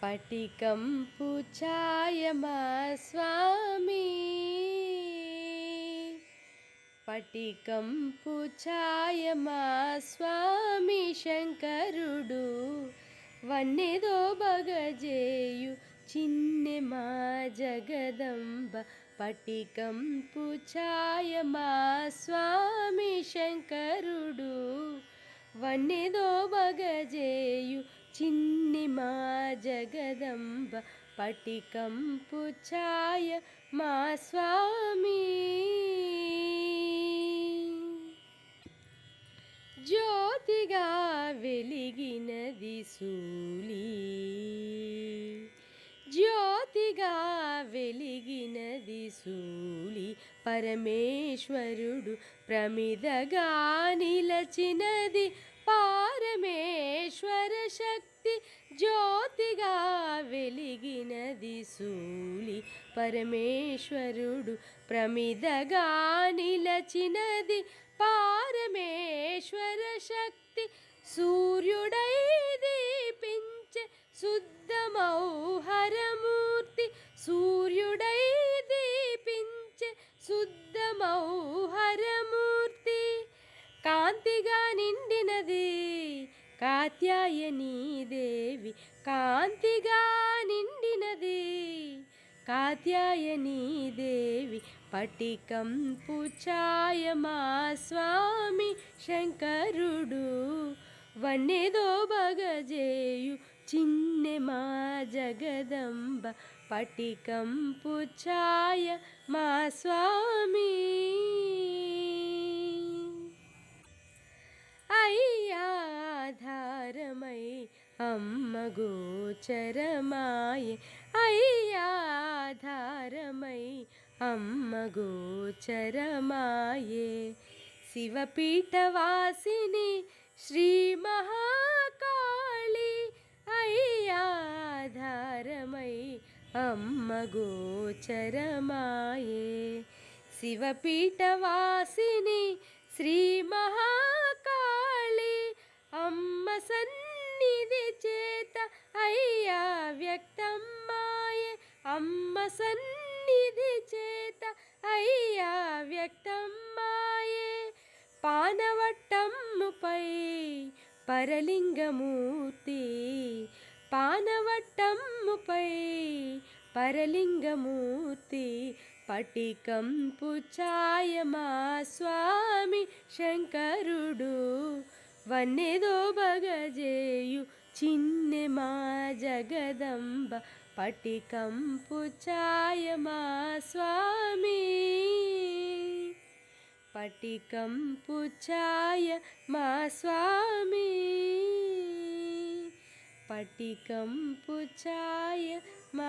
పటికం పుచ్చాయ మా స్వామి, పటికం పుచ్చాయ మా స్వామి శంకరుడు, వన్నెదో బగజేయు చిన్నె మా జగదంబ. పటికం పుచ్చాయ మా స్వామి శంకరుడు, వన్నెదో బగజేయు చిన్ని మా జగదంబ. పటికం పుచ్చాయ మా స్వామి. జ్యోతిగా వెలిగినది సూలి, జ్యోతిగా వెలిగినది సూలి, పరమేశ్వరుడు ప్రమిదగా నిలచినది పారమేశ్వర శక్తి. జ్యోతిగా వెలిగినది సూలి, పరమేశ్వరుడు ప్రమిదగా నిలచినది పారమేశ్వర శక్తి. సూర్యుడై దీపించే శుద్ధమౌహరమూర్తి, సూర్యుడై దీపించే శుద్ధమౌహరమూర్తి. కాంతిగా నిండినది కాత్యాయని దేవి, కాంతిగా నిండినది కాత్యాయని దేవి. పటికం పుచ్చాయ మా స్వామి శంకరుడు, వన్నెదో బగజేయు చిన్నె మా జగదంబ. పటికం పుచ్చాయ మా స్వామి. అయ్యాధారమై అమ్మ గోచరమాయే, అయ్యాధారమై అమ్మ గోచరమాయే. శివపీఠవాసిని శ్రీ మహాకాళి, అయ్యాధారమై అమ్మ గోచరమాయే. శివపీఠవాసిని శ్రీ మహాకాళి, అమ్మ సన్నిధి చేత అయ్యా వ్యక్తమ్మాయే, అమ్మ సన్నిధి చేత అయ్యా వ్యక్తమ్మాయే. పానవట్టమ్ముపై పరలింగమూర్తి, పానవట్టమ్ముపై పరలింగమూర్తి. పటికం పుచ్చాయ మా స్వామి శంకరుడు, వన్నెదో బగజేయు చిన్నె మా జగదంబ. పటికం పుచ్చాయ మా స్వామి, పటికం పుచ్చాయ మా స్వామి, పటికం పుచ్చాయ మా